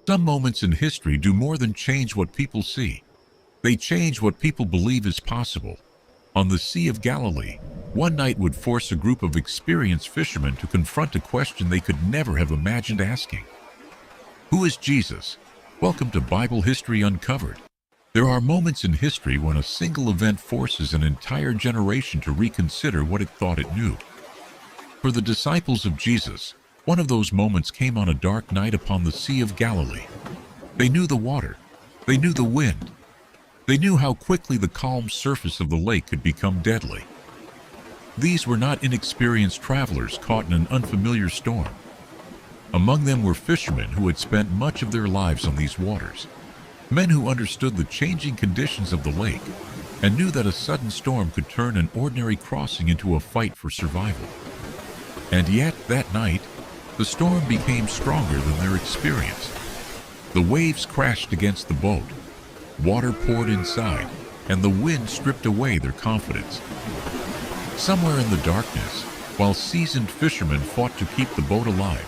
Some moments in history do more than change what people see. They change what people believe is possible. On the Sea of Galilee, one night would force a group of experienced fishermen to confront a question they could never have imagined asking. Who is Jesus? Welcome to Bible History Uncovered. There are moments in history when a single event forces an entire generation to reconsider what it thought it knew. For the disciples of Jesus, one of those moments came on a dark night upon the Sea of Galilee. They knew the water. They knew the wind. They knew how quickly the calm surface of the lake could become deadly. These were not inexperienced travelers caught in an unfamiliar storm. Among them were fishermen who had spent much of their lives on these waters, men who understood the changing conditions of the lake and knew that a sudden storm could turn an ordinary crossing into a fight for survival. And yet, that night, the storm became stronger than their experience. The waves crashed against the boat, water poured inside, and the wind stripped away their confidence. Somewhere in the darkness, while seasoned fishermen fought to keep the boat alive,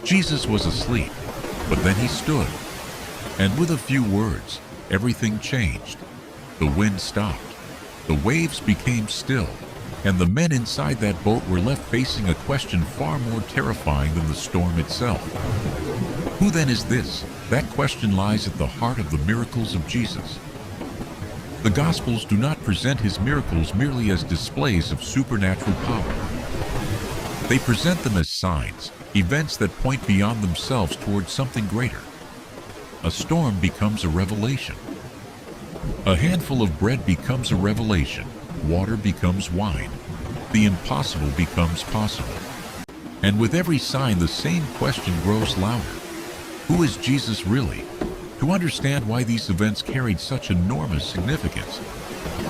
Jesus was asleep, but then he stood, and with a few words, everything changed. The wind stopped, the waves became still, and the men inside that boat were left facing a question far more terrifying than the storm itself. Who then is this? That question lies at the heart of the miracles of Jesus. The Gospels do not present his miracles merely as displays of supernatural power. They present them as signs, events that point beyond themselves towards something greater. A storm becomes a revelation. A handful of bread becomes a revelation. Water becomes wine. The impossible becomes possible. And with every sign, the same question grows louder. Who is Jesus really? To understand why these events carried such enormous significance,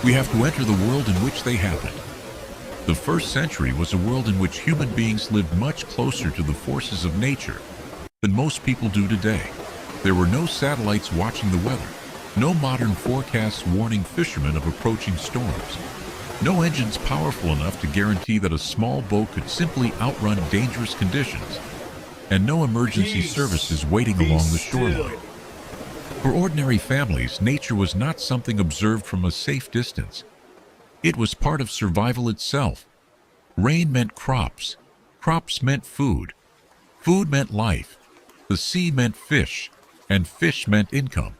we have to enter the world in which they happened. The first century was a world in which human beings lived much closer to the forces of nature than most people do today. There were no satellites watching the weather, no modern forecasts warning fishermen of approaching storms, no engines powerful enough to guarantee that a small boat could simply outrun dangerous conditions, and no emergency services waiting along the shoreline. For ordinary families, nature was not something observed from a safe distance. It was part of survival itself. Rain meant crops. Crops meant food. Food meant life. The sea meant fish, and fish meant income.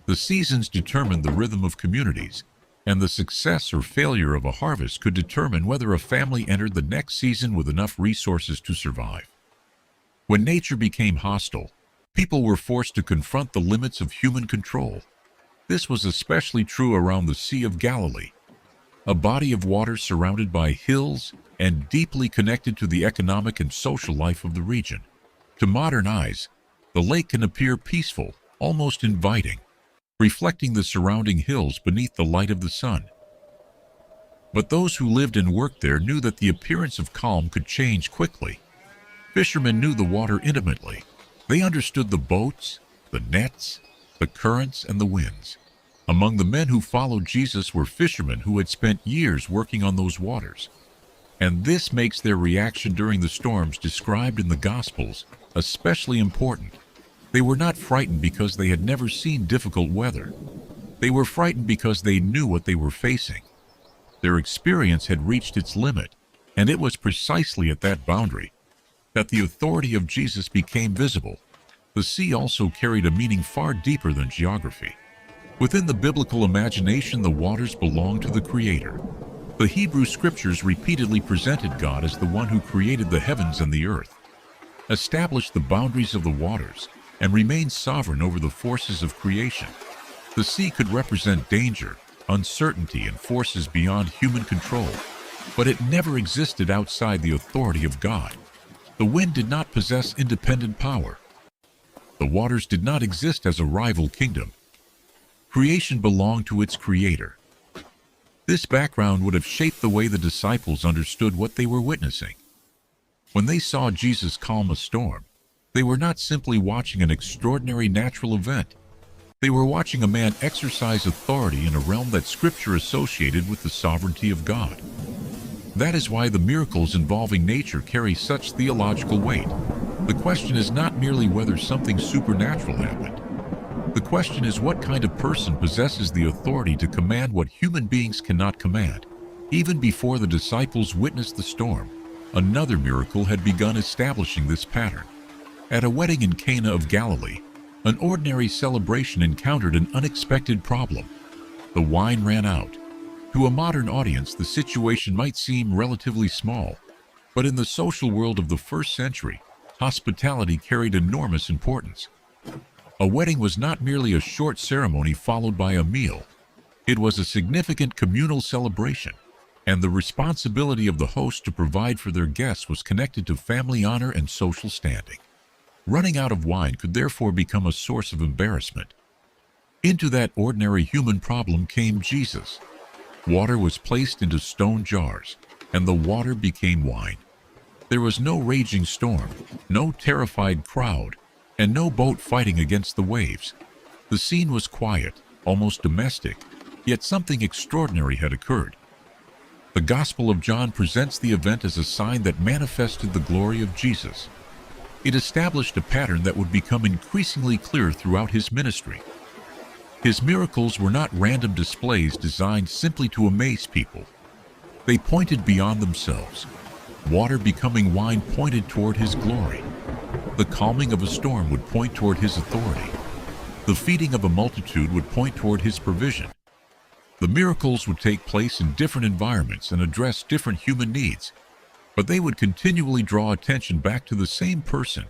The seasons determined the rhythm of communities, and the success or failure of a harvest could determine whether a family entered the next season with enough resources to survive. When nature became hostile, people were forced to confront the limits of human control. This was especially true around the Sea of Galilee, a body of water surrounded by hills and deeply connected to the economic and social life of the region. To modern eyes, the lake can appear peaceful, almost inviting, reflecting the surrounding hills beneath the light of the sun. But those who lived and worked there knew that the appearance of calm could change quickly. Fishermen knew the water intimately. They understood the boats, the nets, the currents, and the winds. Among the men who followed Jesus were fishermen who had spent years working on those waters. And this makes their reaction during the storms described in the Gospels especially important. They were not frightened because they had never seen difficult weather. They were frightened because they knew what they were facing. Their experience had reached its limit, and it was precisely at that boundary that the authority of Jesus became visible. The sea also carried a meaning far deeper than geography. Within the biblical imagination, the waters belonged to the Creator. The Hebrew Scriptures repeatedly presented God as the one who created the heavens and the earth, established the boundaries of the waters, and remained sovereign over the forces of creation. The sea could represent danger, uncertainty, and forces beyond human control, but it never existed outside the authority of God. The wind did not possess independent power. The waters did not exist as a rival kingdom. Creation belonged to its Creator. This background would have shaped the way the disciples understood what they were witnessing. When they saw Jesus calm a storm, they were not simply watching an extraordinary natural event. They were watching a man exercise authority in a realm that Scripture associated with the sovereignty of God. That is why the miracles involving nature carry such theological weight. The question is not merely whether something supernatural happened. The question is what kind of person possesses the authority to command what human beings cannot command. Even before the disciples witnessed the storm, another miracle had begun establishing this pattern. At a wedding in Cana of Galilee, an ordinary celebration encountered an unexpected problem. The wine ran out. To a modern audience, the situation might seem relatively small, but in the social world of the first century, hospitality carried enormous importance. A wedding was not merely a short ceremony followed by a meal. It was a significant communal celebration, and the responsibility of the host to provide for their guests was connected to family honor and social standing. Running out of wine could therefore become a source of embarrassment. Into that ordinary human problem came Jesus. Water was placed into stone jars, and the water became wine. There was no raging storm, no terrified crowd, and no boat fighting against the waves. The scene was quiet, almost domestic, yet something extraordinary had occurred. The Gospel of John presents the event as a sign that manifested the glory of Jesus. It established a pattern that would become increasingly clear throughout his ministry. His miracles were not random displays designed simply to amaze people. They pointed beyond themselves. Water becoming wine pointed toward his glory. The calming of a storm would point toward his authority. The feeding of a multitude would point toward his provision. The miracles would take place in different environments and address different human needs, but they would continually draw attention back to the same person.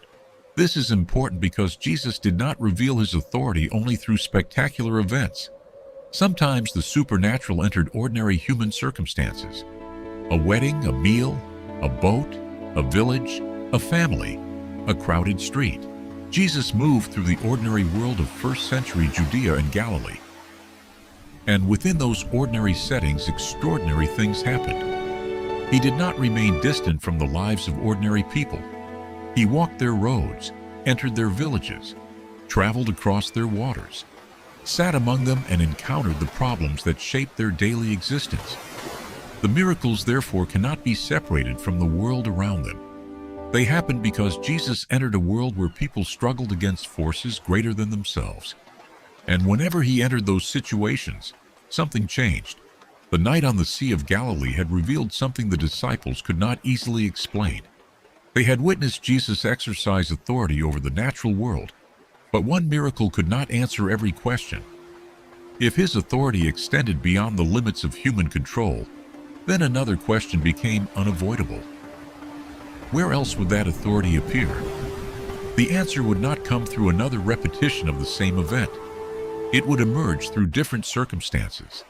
This is important because Jesus did not reveal his authority only through spectacular events. Sometimes the supernatural entered ordinary human circumstances. A wedding, a meal, a boat, a village, a family, a crowded street. Jesus moved through the ordinary world of first-century Judea and Galilee. And within those ordinary settings, extraordinary things happened. He did not remain distant from the lives of ordinary people. He walked their roads, entered their villages, traveled across their waters, sat among them, and encountered the problems that shaped their daily existence. The miracles, therefore, cannot be separated from the world around them. They happened because Jesus entered a world where people struggled against forces greater than themselves. And whenever he entered those situations, something changed. The night on the Sea of Galilee had revealed something the disciples could not easily explain. They had witnessed Jesus exercise authority over the natural world, but one miracle could not answer every question. If his authority extended beyond the limits of human control, then another question became unavoidable. Where else would that authority appear? The answer would not come through another repetition of the same event. It would emerge through different circumstances,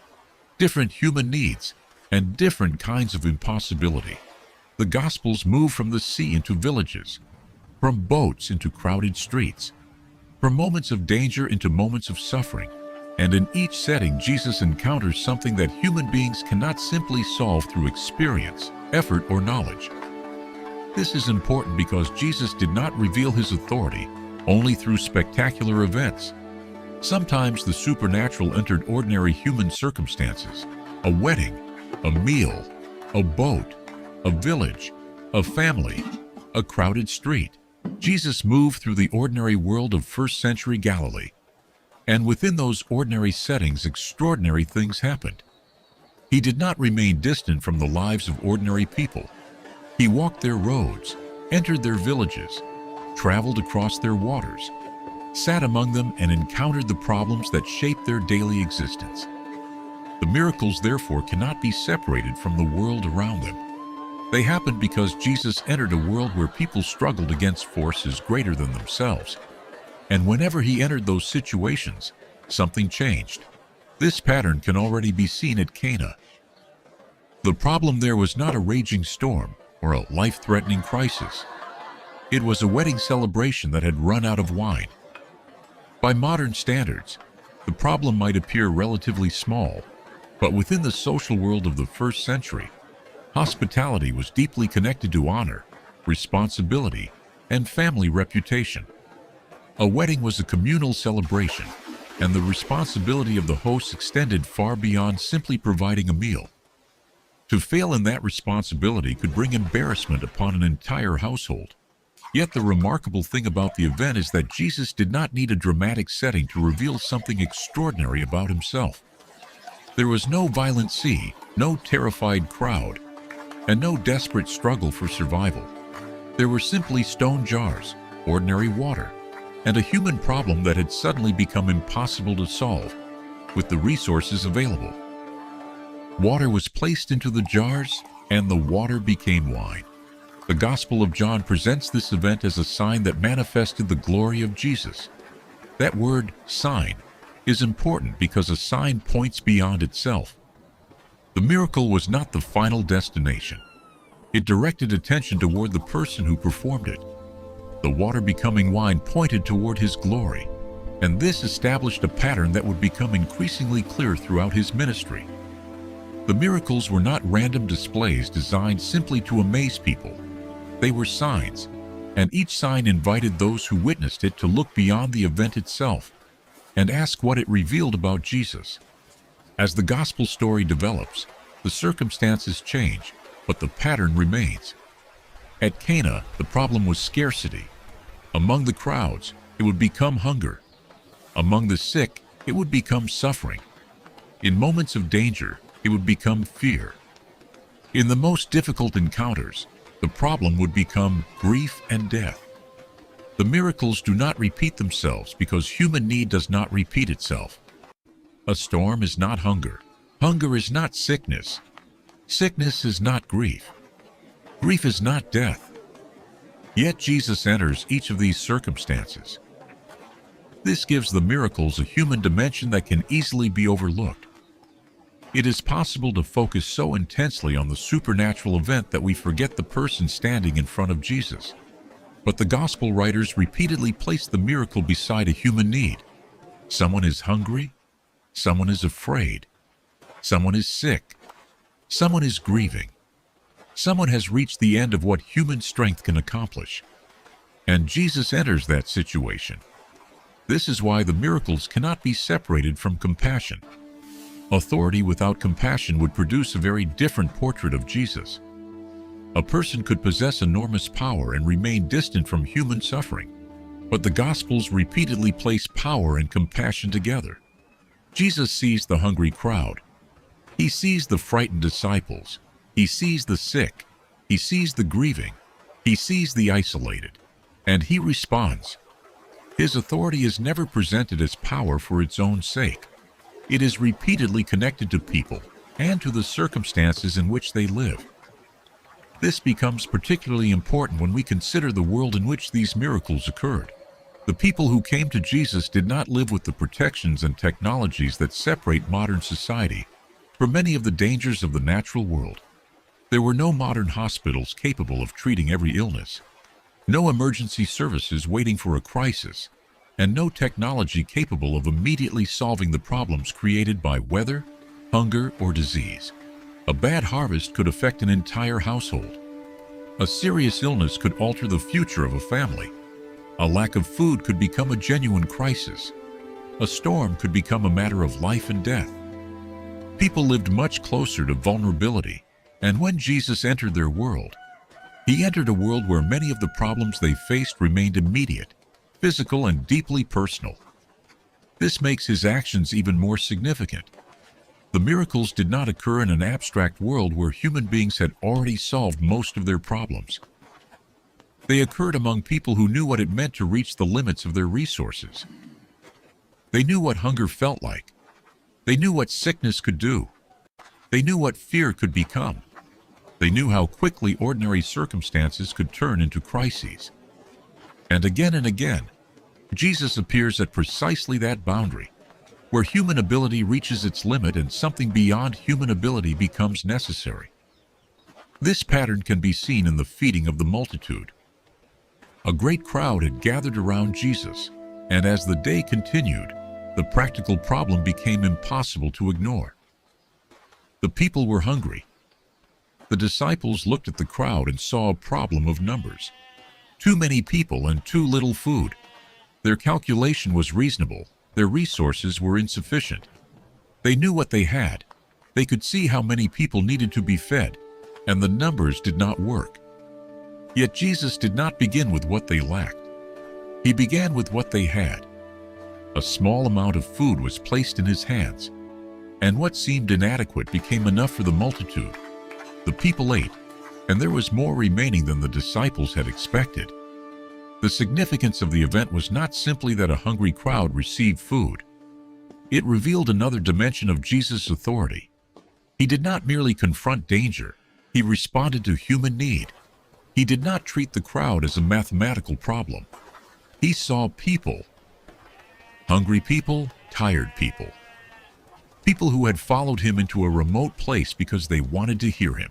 different human needs, and different kinds of impossibility. The Gospels move from the sea into villages, from boats into crowded streets, from moments of danger into moments of suffering. And in each setting, Jesus encounters something that human beings cannot simply solve through experience, effort, or knowledge. This is important because Jesus did not reveal his authority only through spectacular events. Sometimes the supernatural entered ordinary human circumstances: a wedding, a meal, a boat, a village, a family, a crowded street. Jesus moved through the ordinary world of first-century Galilee. And within those ordinary settings, extraordinary things happened. He did not remain distant from the lives of ordinary people. He walked their roads, entered their villages, traveled across their waters, sat among them, and encountered the problems that shaped their daily existence. The miracles, therefore, cannot be separated from the world around them. They happened because Jesus entered a world where people struggled against forces greater than themselves. And whenever he entered those situations, something changed. This pattern can already be seen at Cana. The problem there was not a raging storm or a life-threatening crisis. It was a wedding celebration that had run out of wine. By modern standards, the problem might appear relatively small, but within the social world of the first century, hospitality was deeply connected to honor, responsibility, and family reputation. A wedding was a communal celebration, and the responsibility of the host extended far beyond simply providing a meal. To fail in that responsibility could bring embarrassment upon an entire household. Yet the remarkable thing about the event is that Jesus did not need a dramatic setting to reveal something extraordinary about himself. There was no violent sea, no terrified crowd, and no desperate struggle for survival. There were simply stone jars, ordinary water, and a human problem that had suddenly become impossible to solve with the resources available. Water was placed into the jars, and the water became wine. The Gospel of John presents this event as a sign that manifested the glory of Jesus. That word, sign, is important because a sign points beyond itself. The miracle was not the final destination. It directed attention toward the person who performed it. The water becoming wine pointed toward his glory, and this established a pattern that would become increasingly clear throughout his ministry. The miracles were not random displays designed simply to amaze people. They were signs, and each sign invited those who witnessed it to look beyond the event itself and ask what it revealed about Jesus. As the gospel story develops, the circumstances change, but the pattern remains. At Cana, the problem was scarcity. Among the crowds, it would become hunger. Among the sick, it would become suffering. In moments of danger, it would become fear. In the most difficult encounters, the problem would become grief and death. The miracles do not repeat themselves because human need does not repeat itself. A storm is not hunger. Hunger is not sickness. Sickness is not grief. Grief is not death. Yet Jesus enters each of these circumstances. This gives the miracles a human dimension that can easily be overlooked. It is possible to focus so intensely on the supernatural event that we forget the person standing in front of Jesus. But the gospel writers repeatedly place the miracle beside a human need. Someone is hungry, someone is afraid, someone is sick, someone is grieving. Someone has reached the end of what human strength can accomplish. And Jesus enters that situation. This is why the miracles cannot be separated from compassion. Authority without compassion would produce a very different portrait of Jesus. A person could possess enormous power and remain distant from human suffering, but the Gospels repeatedly place power and compassion together. Jesus sees the hungry crowd. He sees the frightened disciples. He sees the sick. He sees the grieving. He sees the isolated. And he responds. His authority is never presented as power for its own sake. It is repeatedly connected to people and to the circumstances in which they live. This becomes particularly important when we consider the world in which these miracles occurred. The people who came to Jesus did not live with the protections and technologies that separate modern society from many of the dangers of the natural world. There were no modern hospitals capable of treating every illness, no emergency services waiting for a crisis, and no technology capable of immediately solving the problems created by weather, hunger, or disease. A bad harvest could affect an entire household. A serious illness could alter the future of a family. A lack of food could become a genuine crisis. A storm could become a matter of life and death. People lived much closer to vulnerability, and when Jesus entered their world, he entered a world where many of the problems they faced remained immediate, physical, and deeply personal. This makes his actions even more significant. The miracles did not occur in an abstract world where human beings had already solved most of their problems. They occurred among people who knew what it meant to reach the limits of their resources. They knew what hunger felt like. They knew what sickness could do. They knew what fear could become. They knew how quickly ordinary circumstances could turn into crises. And again, Jesus appears at precisely that boundary, where human ability reaches its limit and something beyond human ability becomes necessary. This pattern can be seen in the feeding of the multitude. A great crowd had gathered around Jesus, and as the day continued, the practical problem became impossible to ignore. The people were hungry. The disciples looked at the crowd and saw a problem of numbers. Too many people and too little food. Their calculation was reasonable. Their resources were insufficient. They knew what they had. They could see how many people needed to be fed, and the numbers did not work. Yet Jesus did not begin with what they lacked. He began with what they had. A small amount of food was placed in his hands, and what seemed inadequate became enough for the multitude. The people ate, and there was more remaining than the disciples had expected. The significance of the event was not simply that a hungry crowd received food. It revealed another dimension of Jesus' authority. He did not merely confront danger, he responded to human need. He did not treat the crowd as a mathematical problem. He saw people. Hungry people, tired people. People who had followed him into a remote place because they wanted to hear him.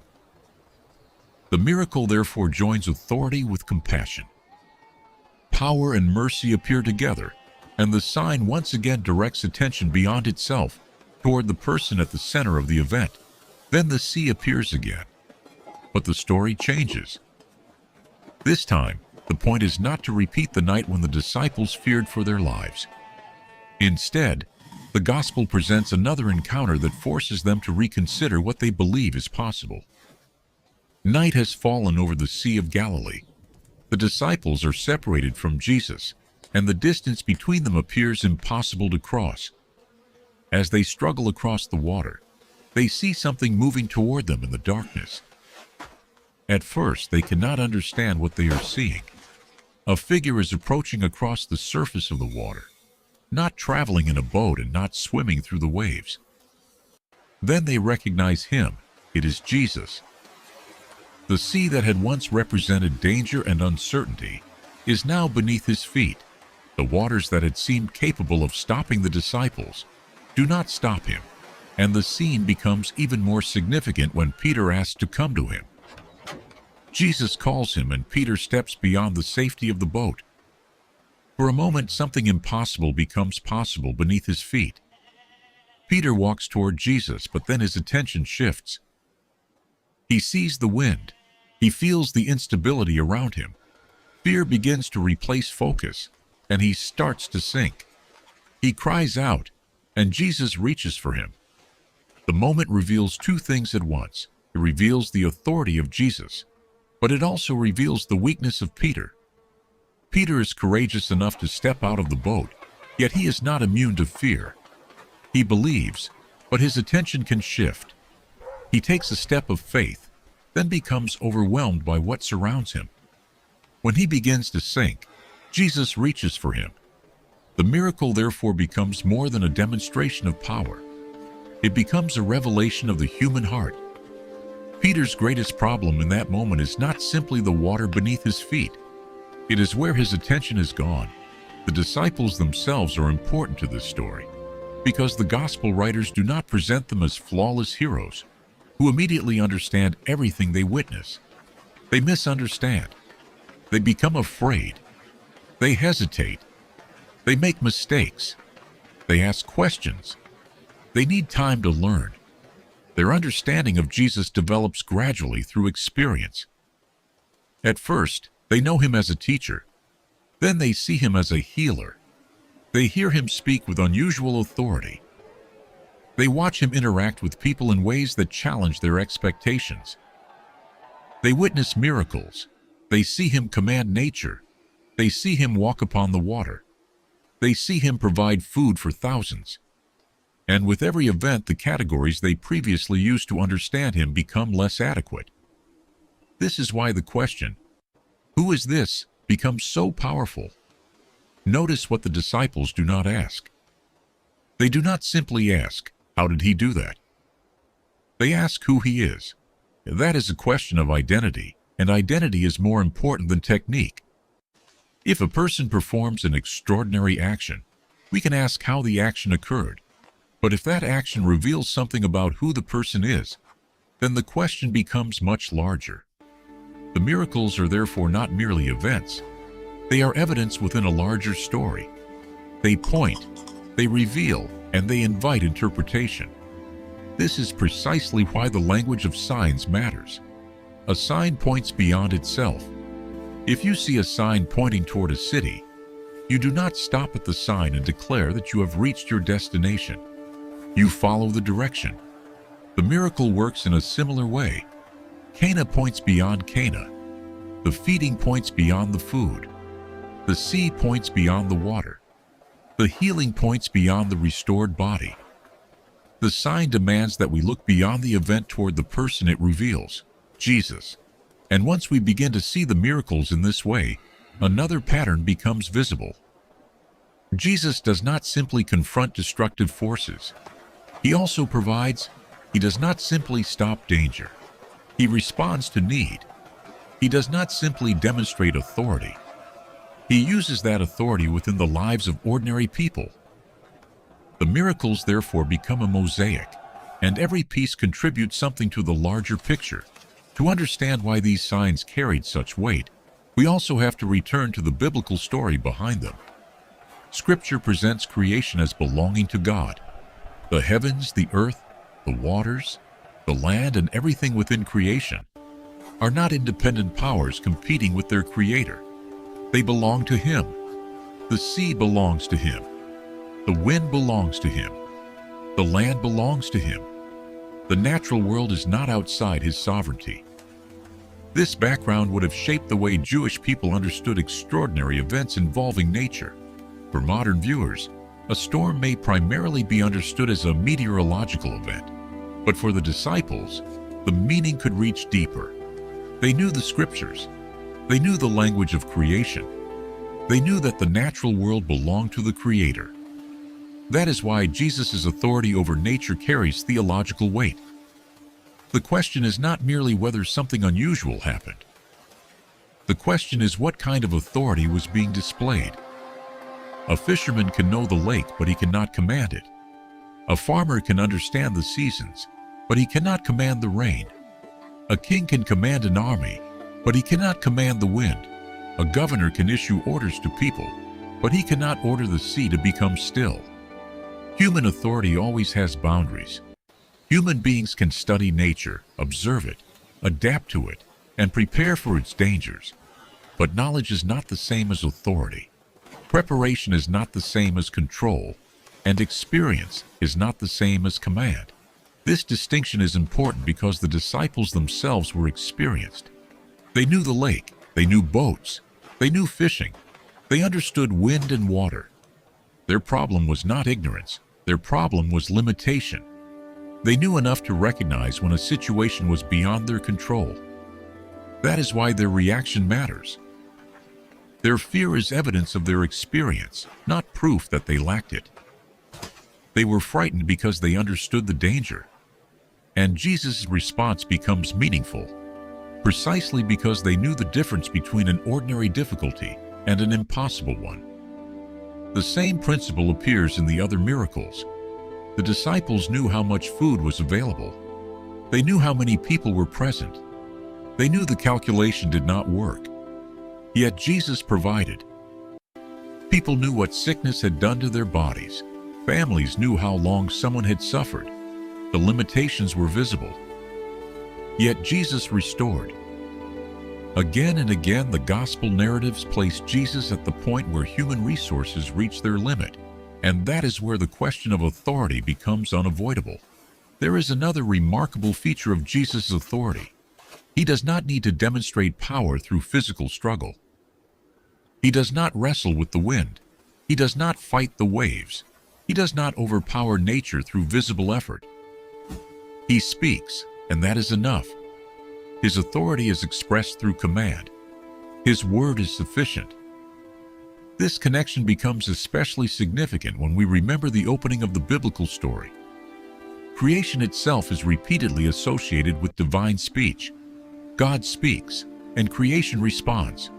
The miracle therefore joins authority with compassion. Power and mercy appear together, and the sign once again directs attention beyond itself toward the person at the center of the event. Then the sea appears again. But the story changes. This time, the point is not to repeat the night when the disciples feared for their lives. Instead, the gospel presents another encounter that forces them to reconsider what they believe is possible. Night has fallen over the Sea of Galilee. The disciples are separated from Jesus, and the distance between them appears impossible to cross. As they struggle across the water, they see something moving toward them in the darkness. At first, they cannot understand what they are seeing. A figure is approaching across the surface of the water, not traveling in a boat and not swimming through the waves. Then they recognize him. It is Jesus. The sea that had once represented danger and uncertainty is now beneath his feet. The waters that had seemed capable of stopping the disciples do not stop him, and the scene becomes even more significant when Peter asks to come to him. Jesus calls him, and Peter steps beyond the safety of the boat. For a moment, something impossible becomes possible beneath his feet. Peter walks toward Jesus, but then his attention shifts. He sees the wind. He feels the instability around him. Fear begins to replace focus, and he starts to sink. He cries out, and Jesus reaches for him. The moment reveals two things at once. It reveals the authority of Jesus, but it also reveals the weakness of Peter. Peter is courageous enough to step out of the boat, yet he is not immune to fear. He believes, but his attention can shift. He takes a step of faith, then becomes overwhelmed by what surrounds him. When he begins to sink, Jesus reaches for him. The miracle therefore becomes more than a demonstration of power. It becomes a revelation of the human heart. Peter's greatest problem in that moment is not simply the water beneath his feet. It is where his attention is gone. The disciples themselves are important to this story, because the gospel writers do not present them as flawless heroes who immediately understand everything they witness. They misunderstand. They become afraid. They hesitate. They make mistakes. They ask questions. They need time to learn. Their understanding of Jesus develops gradually through experience. At first, they know him as a teacher. Then they see him as a healer. They hear him speak with unusual authority. They watch him interact with people in ways that challenge their expectations. They witness miracles. They see him command nature. They see him walk upon the water. They see him provide food for thousands. And with every event, the categories they previously used to understand him become less adequate. This is why the question, "Who is this?" becomes so powerful. Notice what the disciples do not ask. They do not simply ask, "How did he do that?" They ask who he is. That is a question of identity, and identity is more important than technique. If a person performs an extraordinary action, we can ask how the action occurred. But if that action reveals something about who the person is, then the question becomes much larger. The miracles are therefore not merely events. They are evidence within a larger story. They point, they reveal, and they invite interpretation. This is precisely why the language of signs matters. A sign points beyond itself. If you see a sign pointing toward a city, you do not stop at the sign and declare that you have reached your destination. You follow the direction. The miracle works in a similar way. Cana points beyond Cana. The feeding points beyond the food. The sea points beyond the water. The healing points beyond the restored body. The sign demands that we look beyond the event toward the person it reveals, Jesus. And once we begin to see the miracles in this way, another pattern becomes visible. Jesus does not simply confront destructive forces. He also provides. He does not simply stop danger. He responds to need. He does not simply demonstrate authority. He uses that authority within the lives of ordinary people. The miracles therefore become a mosaic, and every piece contributes something to the larger picture. To understand why these signs carried such weight, we also have to return to the biblical story behind them. Scripture presents creation as belonging to God. The heavens, the earth, the waters, the land, and everything within creation are not independent powers competing with their Creator. They belong to Him. The sea belongs to Him. The wind belongs to Him. The land belongs to Him. The natural world is not outside His sovereignty. This background would have shaped the way Jewish people understood extraordinary events involving nature. For modern viewers, a storm may primarily be understood as a meteorological event, but for the disciples, the meaning could reach deeper. They knew the Scriptures. They knew the language of creation. They knew that the natural world belonged to the Creator. That is why Jesus' authority over nature carries theological weight. The question is not merely whether something unusual happened. The question is what kind of authority was being displayed. A fisherman can know the lake, but he cannot command it. A farmer can understand the seasons, but he cannot command the rain. A king can command an army, but he cannot command the wind. A governor can issue orders to people, but he cannot order the sea to become still. Human authority always has boundaries. Human beings can study nature, observe it, adapt to it, and prepare for its dangers. But knowledge is not the same as authority. Preparation is not the same as control, and experience is not the same as command. This distinction is important because the disciples themselves were experienced. They knew the lake, they knew boats, they knew fishing, they understood wind and water. Their problem was not ignorance, their problem was limitation. They knew enough to recognize when a situation was beyond their control. That is why their reaction matters. Their fear is evidence of their experience, not proof that they lacked it. They were frightened because they understood the danger. And Jesus' response becomes meaningful, precisely because they knew the difference between an ordinary difficulty and an impossible one. The same principle appears in the other miracles. The disciples knew how much food was available. They knew how many people were present. They knew the calculation did not work. Yet Jesus provided. People knew what sickness had done to their bodies. Families knew how long someone had suffered. The limitations were visible. Yet Jesus restored. Again and again, the gospel narratives place Jesus at the point where human resources reach their limit, and that is where the question of authority becomes unavoidable. There is another remarkable feature of Jesus' authority. He does not need to demonstrate power through physical struggle. He does not wrestle with the wind. He does not fight the waves. He does not overpower nature through visible effort. He speaks, and that is enough. His authority is expressed through command. His word is sufficient. This connection becomes especially significant when we remember the opening of the biblical story. Creation itself is repeatedly associated with divine speech. God speaks, and creation responds.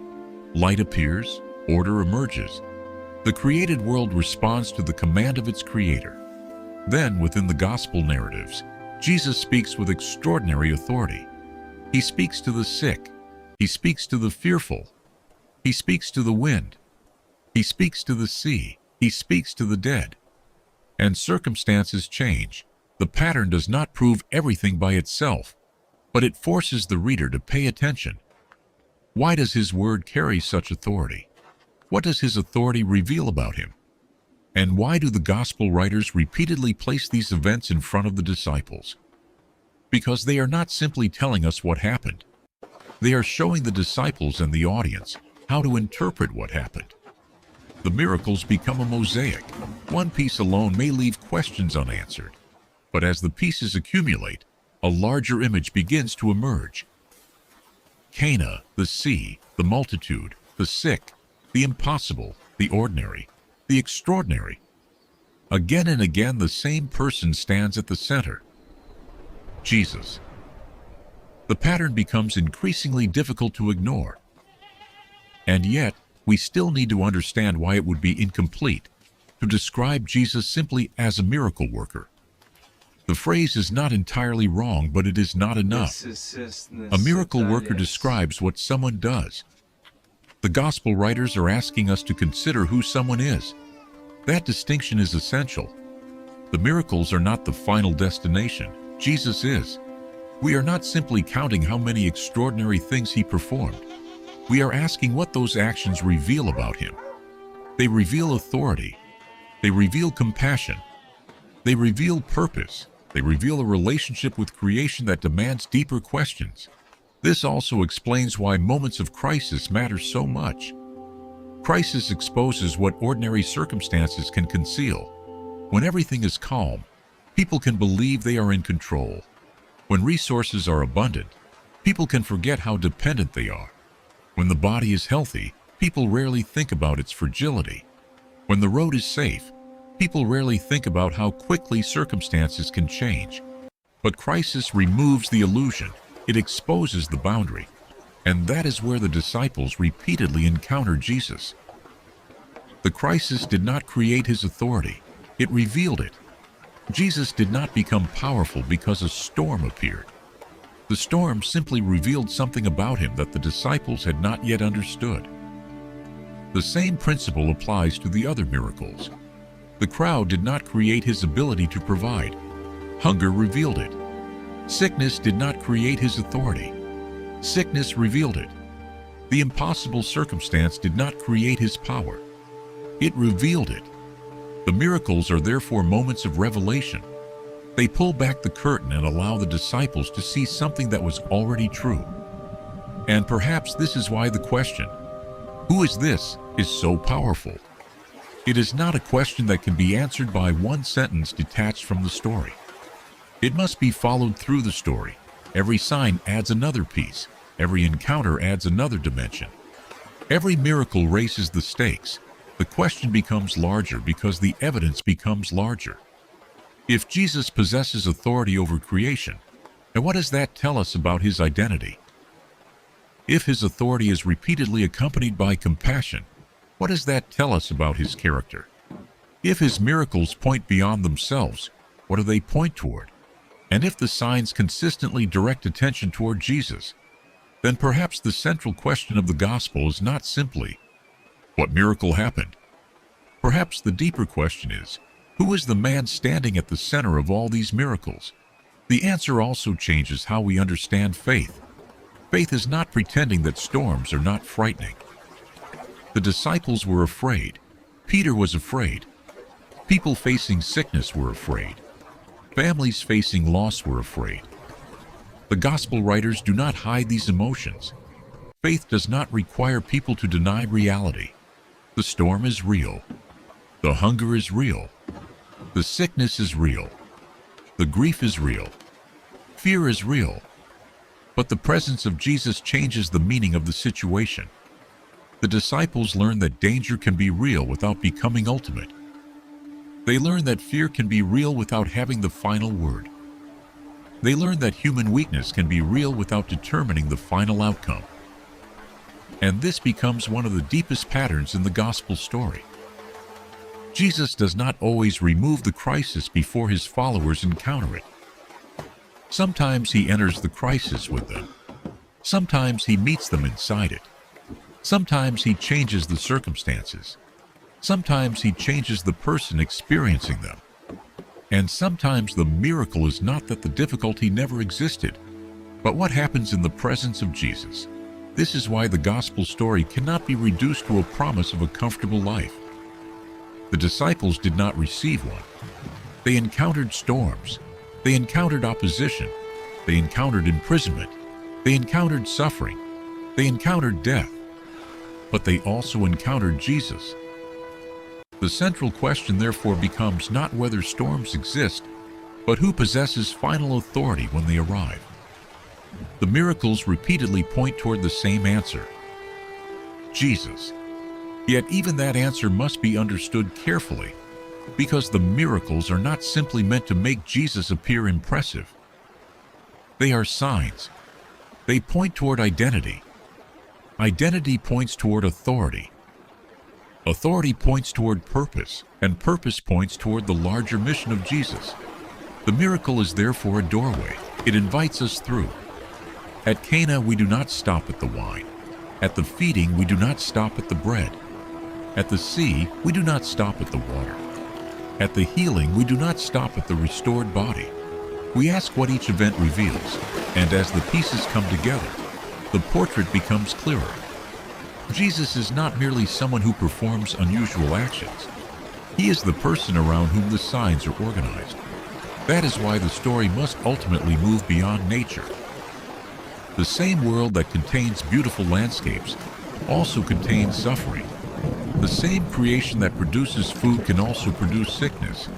Light appears, order emerges. The created world responds to the command of its creator. Then, within the gospel narratives, Jesus speaks with extraordinary authority. He speaks to the sick. He speaks to the fearful. He speaks to the wind. He speaks to the sea. He speaks to the dead. And circumstances change. The pattern does not prove everything by itself, but it forces the reader to pay attention. Why does his word carry such authority? What does his authority reveal about him? And why do the gospel writers repeatedly place these events in front of the disciples? Because they are not simply telling us what happened. They are showing the disciples and the audience how to interpret what happened. The miracles become a mosaic. One piece alone may leave questions unanswered, but as the pieces accumulate, a larger image begins to emerge. Cana, the sea, the multitude, the sick, the impossible, the ordinary, the extraordinary. Again and again, the same person stands at the center: Jesus. The pattern becomes increasingly difficult to ignore. And yet, we still need to understand why it would be incomplete to describe Jesus simply as a miracle worker. The phrase is not entirely wrong, but it is not enough. A miracle worker describes what someone does. The gospel writers are asking us to consider who someone is. That distinction is essential. The miracles are not the final destination. Jesus is. We are not simply counting how many extraordinary things he performed. We are asking what those actions reveal about him. They reveal authority. They reveal compassion. They reveal purpose. They reveal a relationship with creation that demands deeper questions. This also explains why moments of crisis matter so much. Crisis exposes what ordinary circumstances can conceal. When everything is calm, people can believe they are in control. When resources are abundant, people can forget how dependent they are. When the body is healthy, people rarely think about its fragility. When the road is safe, people rarely think about how quickly circumstances can change. But crisis removes the illusion. It exposes the boundary. And that is where the disciples repeatedly encountered Jesus. The crisis did not create his authority. It revealed it. Jesus did not become powerful because a storm appeared. The storm simply revealed something about him that the disciples had not yet understood. The same principle applies to the other miracles. The crowd did not create his ability to provide. Hunger revealed it. Sickness did not create his authority. Sickness revealed it. The impossible circumstance did not create his power. It revealed it. The miracles are therefore moments of revelation. They pull back the curtain and allow the disciples to see something that was already true. And perhaps this is why the question, "Who is this?" is so powerful. It is not a question that can be answered by one sentence detached from the story. It must be followed through the story. Every sign adds another piece. Every encounter adds another dimension. Every miracle raises the stakes. The question becomes larger because the evidence becomes larger. If Jesus possesses authority over creation, then what does that tell us about his identity? If his authority is repeatedly accompanied by compassion, what does that tell us about his character? If his miracles point beyond themselves, what do they point toward? And if the signs consistently direct attention toward Jesus, then perhaps the central question of the gospel is not simply, "What miracle happened?" Perhaps the deeper question is, who is the man standing at the center of all these miracles? The answer also changes how we understand faith. Faith is not pretending that storms are not frightening. The disciples were afraid. Peter was afraid. People facing sickness were afraid. Families facing loss were afraid. The gospel writers do not hide these emotions. Faith does not require people to deny reality. The storm is real. The hunger is real. The sickness is real. The grief is real. Fear is real. But the presence of Jesus changes the meaning of the situation. The disciples learn that danger can be real without becoming ultimate. They learn that fear can be real without having the final word. They learn that human weakness can be real without determining the final outcome. And this becomes one of the deepest patterns in the gospel story. Jesus does not always remove the crisis before his followers encounter it. Sometimes he enters the crisis with them. Sometimes he meets them inside it. Sometimes he changes the circumstances. Sometimes he changes the person experiencing them. And sometimes the miracle is not that the difficulty never existed, but what happens in the presence of Jesus. This is why the gospel story cannot be reduced to a promise of a comfortable life. The disciples did not receive one. They encountered storms. They encountered opposition. They encountered imprisonment. They encountered suffering. They encountered death, but they also encountered Jesus. The central question therefore becomes not whether storms exist, but who possesses final authority when they arrive. The miracles repeatedly point toward the same answer: Jesus. Yet even that answer must be understood carefully, because the miracles are not simply meant to make Jesus appear impressive. They are signs. They point toward identity. Identity points toward authority. Authority points toward purpose, and purpose points toward the larger mission of Jesus. The miracle is therefore a doorway. It invites us through. At Cana, we do not stop at the wine. At the feeding, we do not stop at the bread. At the sea, we do not stop at the water. At the healing, we do not stop at the restored body. We ask what each event reveals, and as the pieces come together, the portrait becomes clearer. Jesus is not merely someone who performs unusual actions. He is the person around whom the signs are organized. That is why the story must ultimately move beyond nature. The same world that contains beautiful landscapes also contains suffering. The same creation that produces food can also produce sickness.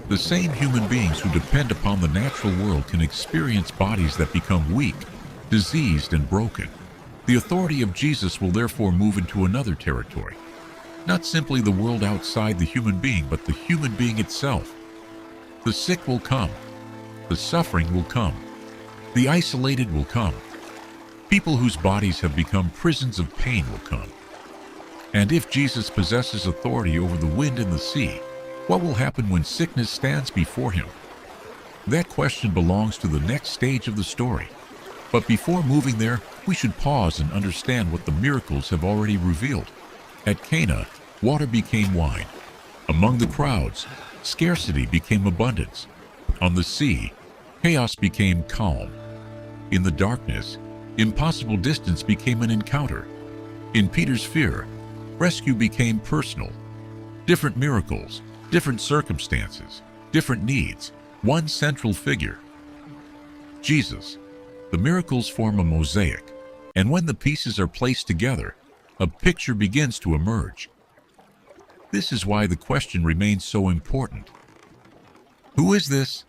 The same human beings who depend upon the natural world can experience bodies that become weak, diseased, and broken. The authority of Jesus will therefore move into another territory. Not simply the world outside the human being, but the human being itself. The sick will come. The suffering will come. The isolated will come. People whose bodies have become prisons of pain will come. And if Jesus possesses authority over the wind and the sea, what will happen when sickness stands before him? That question belongs to the next stage of the story. But before moving there, we should pause and understand what the miracles have already revealed. At Cana, water became wine. Among the crowds, scarcity became abundance. On the sea, chaos became calm. In the darkness, impossible distance became an encounter. In Peter's fear, rescue became personal. Different miracles, different circumstances, different needs, one central figure: Jesus. The miracles form a mosaic, and when the pieces are placed together, a picture begins to emerge. This is why the question remains so important. Who is this?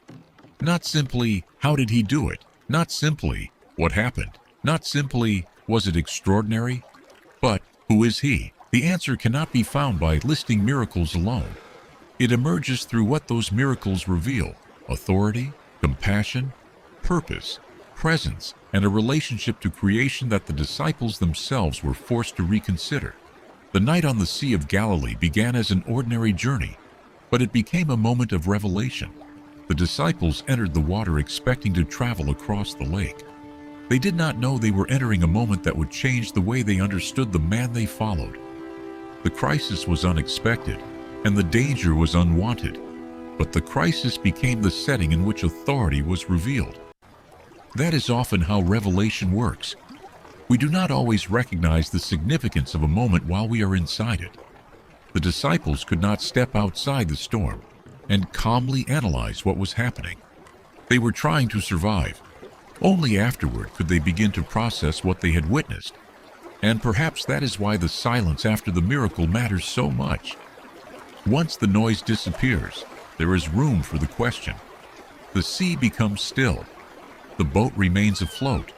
Not simply, how did he do it? Not simply, what happened? Not simply, was it extraordinary? But, who is he? The answer cannot be found by listing miracles alone. It emerges through what those miracles reveal: authority, compassion, purpose, presence, and a relationship to creation that the disciples themselves were forced to reconsider. The night on the Sea of Galilee began as an ordinary journey, but it became a moment of revelation. The disciples entered the water expecting to travel across the lake. They did not know they were entering a moment that would change the way they understood the man they followed. The crisis was unexpected, and the danger was unwanted, but the crisis became the setting in which authority was revealed. That is often how revelation works. We do not always recognize the significance of a moment while we are inside it. The disciples could not step outside the storm and calmly analyze what was happening. They were trying to survive. Only afterward could they begin to process what they had witnessed. And perhaps that is why the silence after the miracle matters so much. Once the noise disappears, there is room for the question. The sea becomes still. The boat remains afloat.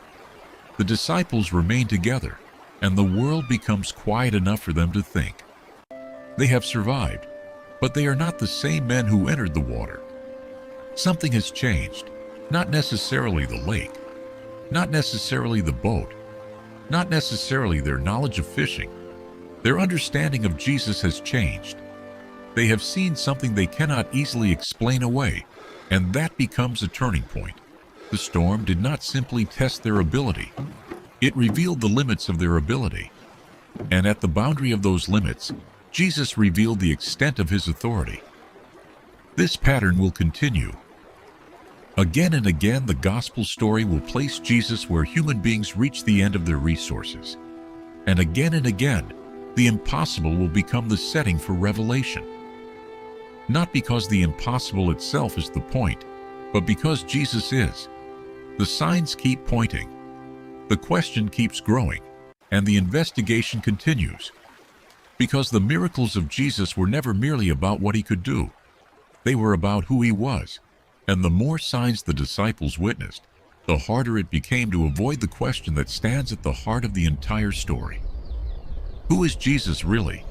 The disciples remain together, and the world becomes quiet enough for them to think. They have survived, but they are not the same men who entered the water. Something has changed, not necessarily the lake, not necessarily the boat, not necessarily their knowledge of fishing. Their understanding of Jesus has changed. They have seen something they cannot easily explain away, and that becomes a turning point. The storm did not simply test their ability. It revealed the limits of their ability. And at the boundary of those limits, Jesus revealed the extent of his authority. This pattern will continue. Again and again, the gospel story will place Jesus where human beings reach the end of their resources. And again, the impossible will become the setting for revelation. Not because the impossible itself is the point, but because Jesus is. The signs keep pointing. The question keeps growing. and the investigation continues. Because the miracles of Jesus were never merely about what he could do. They were about who he was. And the more signs the disciples witnessed, the harder it became to avoid the question that stands at the heart of the entire story. Who is Jesus really?